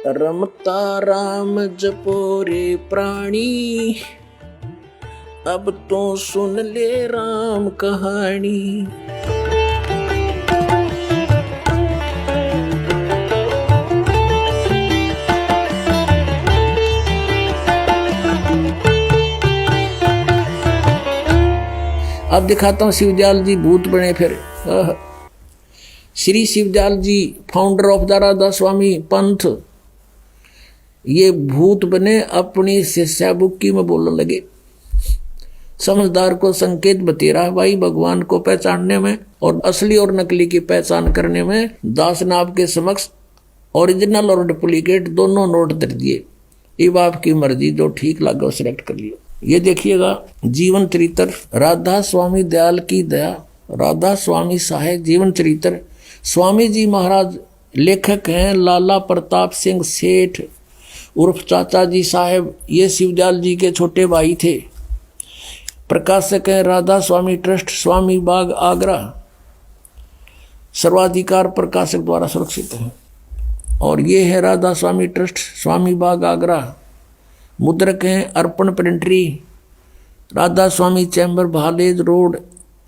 रमता राम जपोरे प्राणी, अब तो सुन ले राम कहानी। अब दिखाता हूं शिवदयाल जी भूत बने फिर। श्री शिवदयाल जी फाउंडर ऑफ द राधा स्वामी पंथ, ये भूत बने अपनी शिष्या बुक्की में बोलने लगे। समझदार को संकेत बतेरा भाई भगवान को पहचानने में और असली और नकली की पहचान करने में दास ने आपके समक्ष ओरिजिनल और डुप्लीकेट दोनों नोट दे दिए। अब आपकी मर्जी, जो ठीक लगा वो सिलेक्ट कर लियो। ये देखिएगा जीवन चरित्र राधा स्वामी दयाल की दया, राधा स्वामी साहेब जीवन चरित्र। स्वामी जी महाराज लेखक हैं लाला प्रताप सिंह सेठ उर्फ चाचा जी साहेब, ये शिवदयाल जी के छोटे भाई थे। प्रकाशक हैं राधा स्वामी ट्रस्ट, स्वामी बाग आगरा, सर्वाधिकार प्रकाशक द्वारा सुरक्षित है। और ये है राधा स्वामी ट्रस्ट, स्वामी बाग आगरा। मुद्रक हैं अर्पण प्रिंटरी, राधा स्वामी चैम्बर भालेज रोड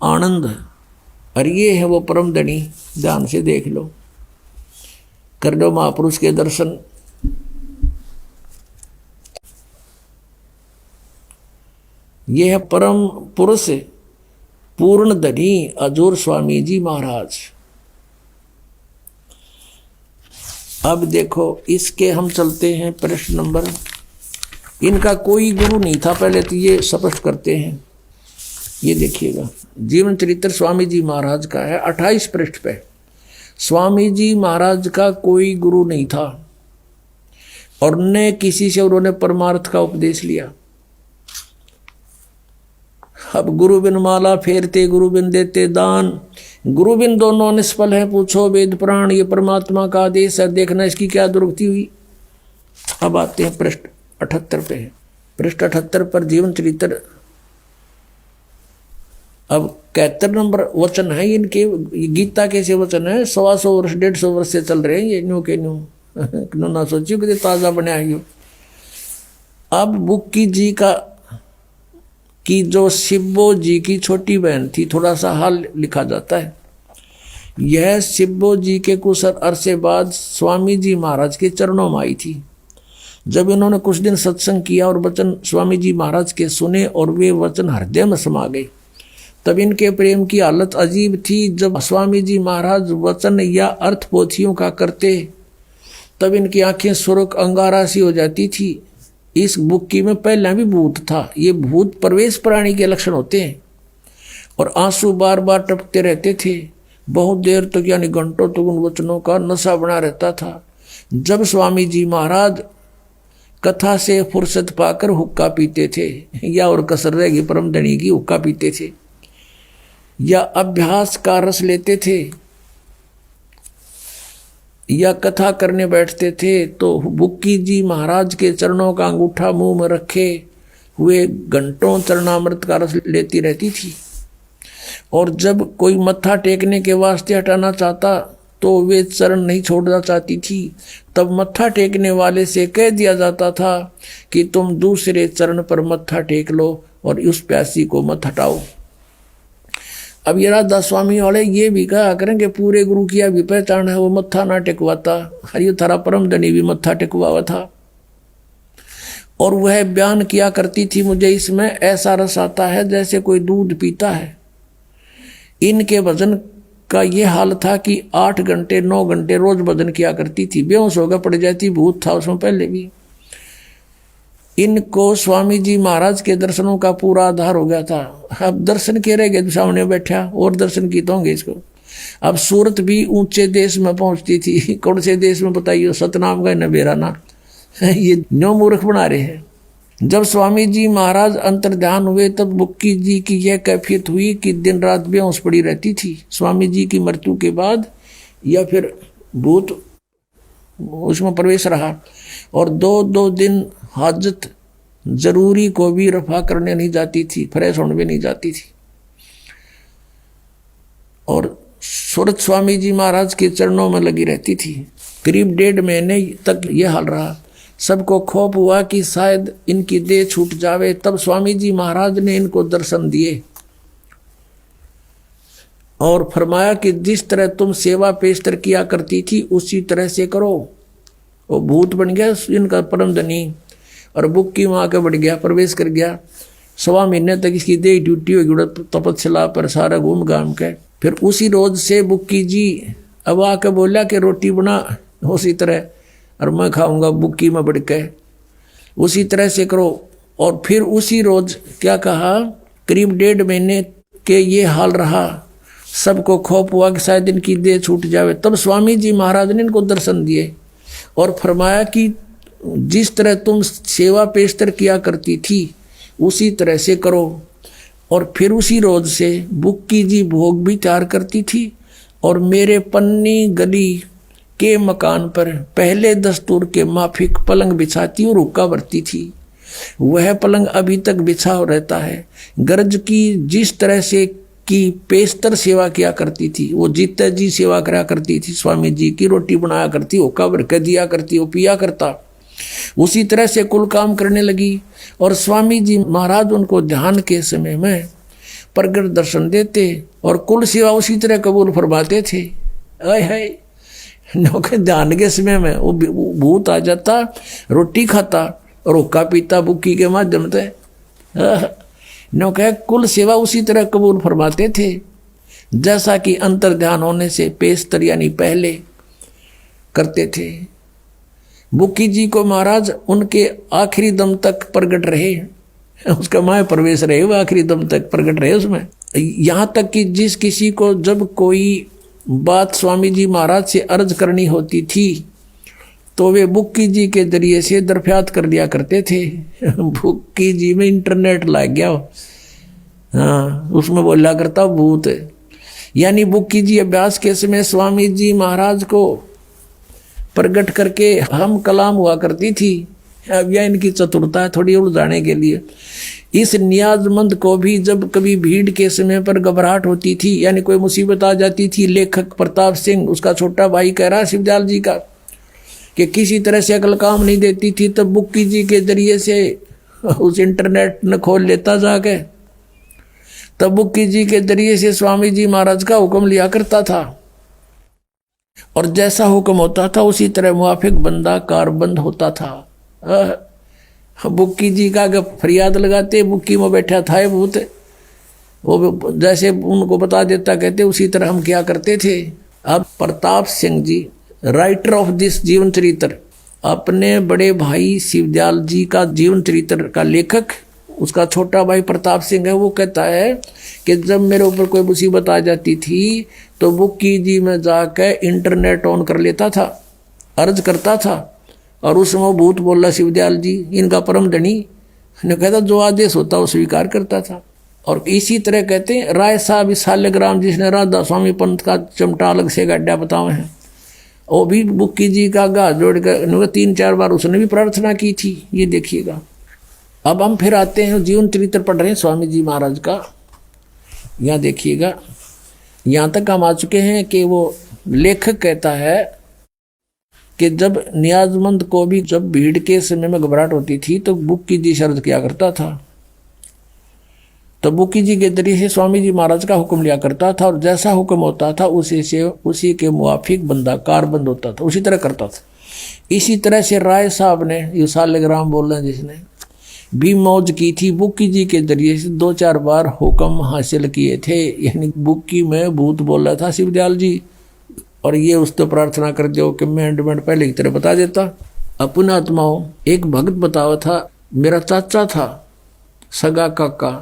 आनंद। और ये है वो परम धनी, ध्यान से देख लो, कर लो महापुरुष के दर्शन। ये है परम पुरुष पूर्ण धनी अजूर स्वामी जी महाराज। अब देखो इसके हम चलते हैं प्रश्न नंबर। इनका कोई गुरु नहीं था पहले तो ये स्पष्ट करते हैं। ये देखिएगा जीवन चरित्र स्वामी जी महाराज का है 28 पृष्ठ पे। स्वामी जी महाराज का कोई गुरु नहीं था और न किसी से उन्होंने परमार्थ का उपदेश लिया। अब गुरु बिन माला फेरते, गुरु बिन देते दान, गुरु बिन दोनों निष्फल है, पूछो वेद पुराण, ये परमात्मा का आदेश है, देखना इसकी क्या दुर्गति हुई। अब आते हैं पृष्ठ 78 पे। पृष्ठ 78 पर जीवन चरित्र। अब 71 नंबर वचन है इनके। गीता कैसे वचन है, 125 वर्ष 150 वर्ष से चल रहे हैं ये न्यू के न्यू ना सोचियो कि ताजा बने आइयो। अब बुक्की जी का कि जो शिब्बो जी की छोटी बहन थी, थोड़ा सा हाल लिखा जाता है। यह शिब्बो जी के कुछ अरसे बाद स्वामी जी महाराज के चरणों में आई थी। जब इन्होंने कुछ दिन सत्संग किया और वचन स्वामी जी महाराज के सुने और वे वचन हृदय में समा गए, तब इनके प्रेम की हालत अजीब थी। जब स्वामी जी महाराज वचन या अर्थ पोथियों का करते तब इनकी आंखें सुर्ख अंगारा सी हो जाती थी। इस बुक्की में पहले भी भूत था। ये भूत प्रवेश प्राणी के लक्षण होते हैं और आंसू बार बार टपकते रहते थे। बहुत देर तक यानी घंटों तक उन वचनों का नशा बना रहता था। जब स्वामी जी महाराज कथा से फुर्सत पाकर हुक्का पीते थे या और कसर रहेगी परम धनी की हुक्का पीते थे या अभ्यास का रस लेते थे या कथा करने बैठते थे, तो बुक्की जी महाराज के चरणों का अंगूठा मुंह में रखे हुए घंटों चरणामृत का रस लेती रहती थी। और जब कोई मत्था टेकने के वास्ते हटाना चाहता तो वे चरण नहीं छोड़ना चाहती थी। तब मत्था टेकने वाले से कह दिया जाता था कि तुम दूसरे चरण पर मत्था टेक लो और उस प्यासी को मत हटाओ। अब ये राधा स्वामी वाले ये भी कहा करेंगे पूरे गुरु की भी पहचान है, वो मत्था ना टेकवाता। हरियो थारा परम धनी भी मत्था टेकवा था। और वह बयान किया करती थी, मुझे इसमें ऐसा रस आता है जैसे कोई दूध पीता है। इनके भजन का ये हाल था कि 8 घंटे 9 घंटे रोज भजन किया करती थी। बेहोश होकर पड़ जाती, भूत था उसमें पहले भी। इनको स्वामी जी महाराज के दर्शनों का पूरा आधार हो गया था। अब दर्शन के रह गए, सामने बैठा और दर्शन की तो होंगे इसको। अब सूरत भी ऊंचे देश में पहुंचती थी। कौन से देश में बताइए, सतनाम का नबेरा ना। ये न्यो मूर्ख बना रहे हैं। जब स्वामी जी महाराज अंतर्ध्यान हुए तब बुक्की जी की यह कैफियत हुई कि दिन रात बेहोश पड़ी रहती थी। स्वामी जी की मृत्यु के बाद या फिर भूत उसमें प्रवेश रहा और 2-2 दिन हाजत जरूरी को भी रफा करने नहीं जाती थी, फ्रेश होने भी नहीं जाती थी। और सूरत स्वामी जी महाराज के चरणों में लगी रहती थी। करीब 1.5 महीने तक ये हाल रहा। सबको खौफ हुआ कि शायद इनकी देह छूट जावे। तब स्वामी जी महाराज ने इनको दर्शन दिए और फरमाया कि जिस तरह तुम सेवा पेशतर किया करती थी उसी तरह से करो। वो भूत बन गया इनका परम धनी और बुक्की में आके बढ़ गया, प्रवेश कर गया। 1.25 महीने तक इसकी देह ड्यूटी होगी तपस्या पर सारा घूम घाम के। फिर उसी रोज से बुक्की जी अब आके बोला कि रोटी बना उसी तरह और मैं खाऊंगा बुक्की में बढ़ के, उसी तरह से करो। और फिर उसी रोज क्या कहा, करीब 1.5 महीने के ये हाल रहा। सबको खौफ हुआ कि शायद इनकी देह छूट जावे। तब स्वामी जी महाराज ने इनको दर्शन दिए और फरमाया कि जिस तरह तुम सेवा पेशतर किया करती थी उसी तरह से करो। और फिर उसी रोज से बुक्की जी भोग भी तैयार करती थी और मेरे पन्नी गली के मकान पर पहले दस्तूर के माफिक पलंग बिछाती और हुक्का भरती थी। वह पलंग अभी तक बिछा रहता है। गरज की जिस तरह से की पेशतर सेवा किया करती थी, वो जीता जी सेवा करा करती थी। स्वामी जी की रोटी बनाया करती, हुक्का भर के दिया करती, वो पिया करता। उसी तरह से कुल काम करने लगी और स्वामी जी महाराज उनको ध्यान के समय में प्रगट दर्शन देते और कुल सेवा उसी तरह कबूल फरमाते थे। है ध्यान के समय में वो भूत आ जाता, रोटी खाता और हुक्का पीता बुक्की के माध्यम से। नो कहे कुल सेवा उसी तरह कबूल फरमाते थे जैसा कि अंतर ध्यान होने से पेशतर यानी पहले करते थे। बुक्की जी को महाराज उनके आखिरी दम तक प्रगट रहे, उसका माया प्रवेश रहे, वो आखिरी दम तक प्रगट रहे उसमें। यहाँ तक कि जिस किसी को जब कोई बात स्वामी जी महाराज से अर्ज करनी होती थी तो वे बुक्की जी के जरिए से दरफ्यात कर दिया करते थे। बुक्की जी में इंटरनेट लग गया, हाँ उसमें बोला करता भूत। यानी बुक्की जी अभ्यास के समय स्वामी जी महाराज को प्रगट करके हम कलाम हुआ करती थी। अब यह इनकी चतुरता है थोड़ी उलझाने के लिए। इस नियाजमंद को भी जब कभी भीड़ के समय पर घबराहट होती थी यानी कोई मुसीबत आ जाती थी, लेखक प्रताप सिंह उसका छोटा भाई कह रहा शिवदयाल जी का कि किसी तरह से अकल काम नहीं देती थी, तब बुक्की जी के जरिए से उस इंटरनेट न खोल लेता जाके, तब बुक्की जी के जरिए से स्वामी जी महाराज का हुक्म लिया करता था और जैसा हुक्म होता था उसी तरह मुआफिक बंदा कारबंद होता था। बुक्की जी का फरियाद लगाते, बुक्की में बैठा था भूत, वो जैसे उनको बता देता कहते उसी तरह हम क्या करते थे। अब Pratap Singh ji writer of this जीवन चरित्र, अपने बड़े भाई शिवदयाल जी का जीवन चरित्र का लेखक उसका छोटा भाई प्रताप सिंह है। वो कहता है कि जब मेरे ऊपर कोई मुसीबत आ जाती थी तो बुक्की जी में जाकर इंटरनेट ऑन कर लेता था, अर्ज करता था और उस समय भूत बोला शिवदयाल जी इनका परम धनी ने कहता जो आदेश होता वो स्वीकार करता था। और इसी तरह कहते हैं राय साहब साल्यग्राम जिसने राधा स्वामी पंथ का चमटा अलग से गड्ढा बताए हैं, वो भी बुक्की जी का गा जोड़ कर 3-4 बार उसने भी प्रार्थना की थी। ये देखिएगा। अब हम फिर आते हैं जीवन चरित्र पढ़ रहे हैं स्वामी जी महाराज का। यहाँ देखिएगा, यहाँ तक हम आ चुके हैं कि वो लेखक कहता है कि जब नियाजमंद को भी जब भीड़ के समय में घबराहट होती थी तो बुक्की जी शर्त किया करता था, तो बुक्की जी के जरिए से स्वामी जी महाराज का हुक्म लिया करता था और जैसा हुक्म होता था उसी के मुआफिक बंदा कारबंद होता था, उसी तरह करता था। इसी तरह से राय साहब ने ये साल्यग्राम बोल रहे हैं जिसने भी मौज की थी, बुक्की जी के जरिए से 2-4 बार हुक्म हासिल किए थे। यानी बुक्की में भूत बोल रहा था शिवदयाल जी और ये उस तो प्रार्थना कर दो कि मैं एंडमेंट पहले की तरह बता देता। अपना आत्माओं एक भक्त बतावा था, मेरा चाचा था सगा काका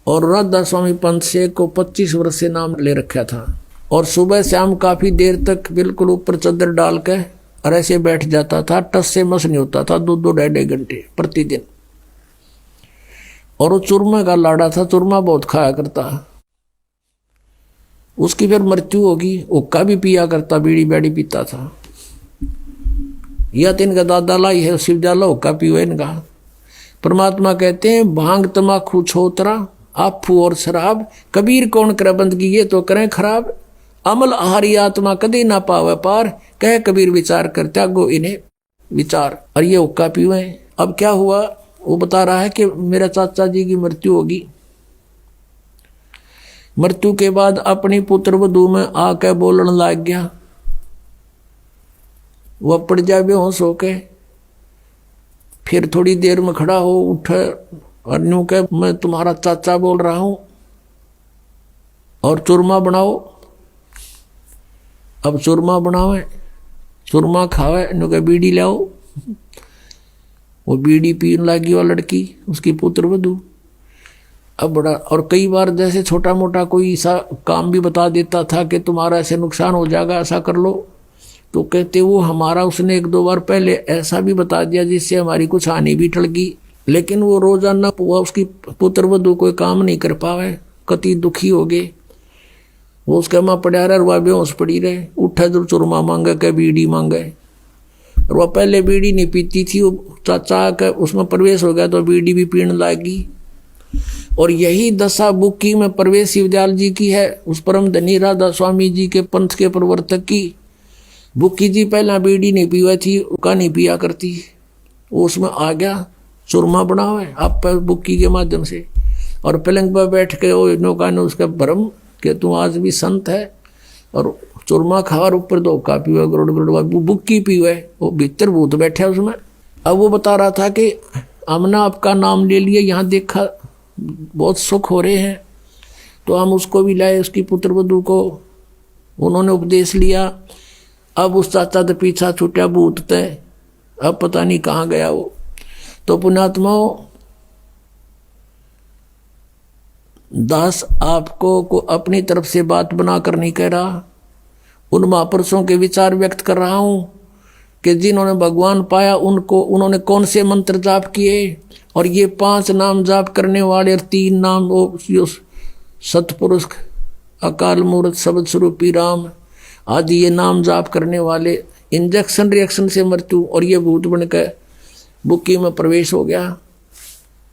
और राधा स्वामी पंथ से को 25 वर्ष से नाम ले रखा था और सुबह शाम काफ़ी देर तक बिल्कुल ऊपर चादर डाल के और ऐसे बैठ जाता था, टस से मस नहीं होता था 2-2 ढाई घंटे प्रतिदिन। और वो चूरमा का लाड़ा था, चूरमा बहुत खाया करता। उसकी फिर मृत्यु होगी, हुक्का भी पिया करता, बीड़ी बैड़ी पीता था। यह तो इनका दादा लाई है शिवजाला हुक्का पियो इनका। परमात्मा कहते हैं भांग तमाकू छोतरा आफू और शराब, कबीर कौन करे बंदगी ये तो करें खराब। अमल आहारी आत्मा कदी ना पावे पार, कह कबीर विचार कर त्यागो इन्हें विचार। और ये हुक्का पीवे। अब क्या हुआ, वो बता रहा है कि मेरे चाचा जी की मृत्यु होगी। मृत्यु के बाद अपनी पुत्र वधू में आके बोलने लग गया। वह पड़ जाए बेहोश होके, फिर थोड़ी देर में खड़ा हो उठे और न्यू के मैं तुम्हारा चाचा बोल रहा हूं और चूरमा बनाओ। अब चूरमा बनावे, चूरमा खावे, न्यू के बीड़ी लाओ। वो बीड़ी पीने लगी वो लड़की, उसकी पुत्र वधू। अब बड़ा, और कई बार जैसे छोटा मोटा कोई ऐसा काम भी बता देता था कि तुम्हारा ऐसे नुकसान हो जाएगा, ऐसा कर लो, तो कहते वो हमारा उसने 1-2 बार पहले ऐसा भी बता दिया जिससे हमारी कुछ हानि भी टल गई। लेकिन वो रोजाना वो उसकी पुत्र वधू कोई काम नहीं कर पावे, कति दुखी हो गए। वो उसके माँ पड़ा रहे, वह बेहोश पड़ी रहे, उठे तो चूरमा मांगे के बीड़ी मांगे। और वह पहले बीड़ी नहीं पीती थी, वो चाचा के उसमें प्रवेश हो गया तो बीड़ी भी पीने लगी। और यही दशा बुक्की में प्रवेश शिवदयाल जी की है, उस परम धनी राधा स्वामी जी के पंथ के प्रवर्तक की। बुक्की जी पहला बीड़ी नहीं पीवा थी, उसका नहीं पिया करती, वो उसमें आ गया, चूरमा बना हुआ है आप बुक्की के माध्यम से। और पलंग पर बैठ के वो नौका ने उसका भ्रम कि तू आज भी संत है और चूरमा खावर ऊपर धोखा पीवा गरुड़ गरुड़ बुक्की पीवा, वो भीतर भूत बैठे उसमें। अब वो बता रहा था कि हमने आपका नाम ले लिया, यहाँ देखा बहुत सुख हो रहे हैं, तो हम उसको भी लाए, उसकी पुत्र वधू को उन्होंने उपदेश लिया। अब उस चाचा तो पीछा छूटा भूत तय, अब पता नहीं कहाँ गया वो। तो पुण्यात्माओं, दास आपको को अपनी तरफ से बात बनाकर नहीं कह रहा, उन महापुरुषों के विचार व्यक्त कर रहा हूं कि जिन्होंने भगवान पाया उनको उन्होंने कौन से मंत्र जाप किए। और ये 5 नाम जाप करने वाले और 3 नाम वो सतपुरुष अकाल मूर्त शब्द स्वरूपी राम आदि ये नाम जाप करने वाले इंजेक्शन रिएक्शन से मृत्यु, और ये भूत बनकर बुक्की में प्रवेश हो गया।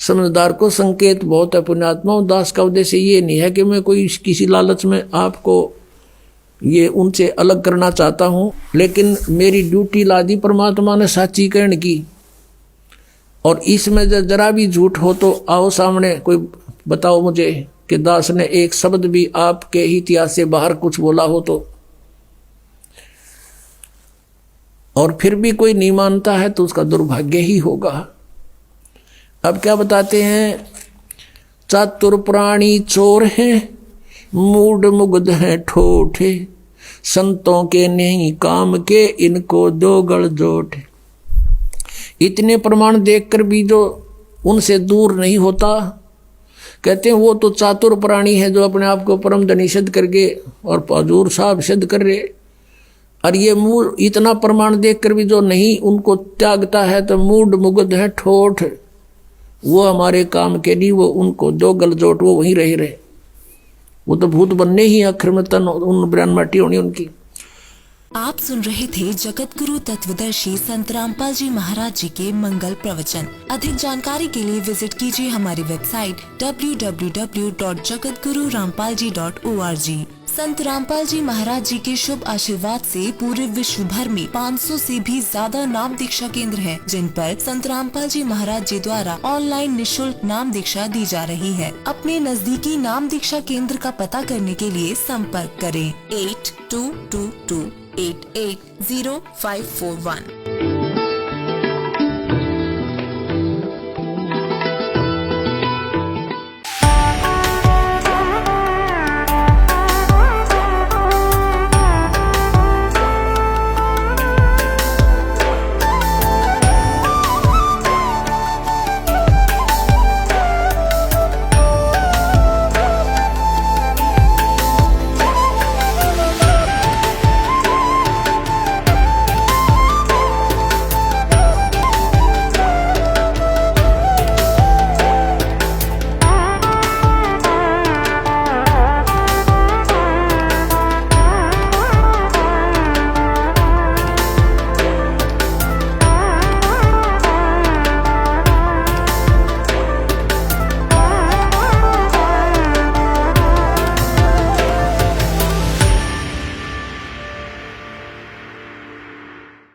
समझदार को संकेत बहुत है पुण्यात्मा। दास का उद्देश्य ये नहीं है कि मैं कोई किसी लालच में आपको ये उनसे अलग करना चाहता हूँ, लेकिन मेरी ड्यूटी लादी परमात्मा ने साची कहने की। और इसमें जरा भी झूठ हो तो आओ सामने, कोई बताओ मुझे कि दास ने एक शब्द भी आपके ही इतिहास से बाहर कुछ बोला हो तो। और फिर भी कोई नहीं मानता है तो उसका दुर्भाग्य ही होगा। अब क्या बताते हैं, चातुर प्राणी चोर हैं, मूड मुग्ध हैं ठोठे, संतों के नहीं काम के इनको दो गल जोट। इतने प्रमाण देखकर भी जो उनसे दूर नहीं होता, कहते हैं वो तो चातुर प्राणी है जो अपने आप को परम धनी सिद्ध करके और हजूर साहब सिद्ध कर रहे। और ये मूड इतना प्रमाण देखकर भी जो नहीं उनको त्यागता है तो मूड मुग्ध है ठोठ, वो हमारे काम के नहीं, वो उनको दो गल जोट, वो वहीं रहे। वो तो भूत बनने ही आखिर में तन उन ब्रान माटी होनी उनकी। आप सुन रहे थे जगत गुरु तत्वदर्शी संत रामपाल जी महाराज जी के मंगल प्रवचन। अधिक जानकारी के लिए विजिट कीजिए हमारी वेबसाइट www.jagatgururampalji.org। संत रामपाल जी महाराज जी के शुभ आशीर्वाद से पूरे विश्व भर में 500 से भी ज्यादा नाम दीक्षा केंद्र हैं, जिन पर संत रामपाल जी महाराज जी द्वारा ऑनलाइन निशुल्क नाम दीक्षा दी जा रही है। अपने नजदीकी नाम दीक्षा केंद्र का पता करने के लिए संपर्क करें 8222880541।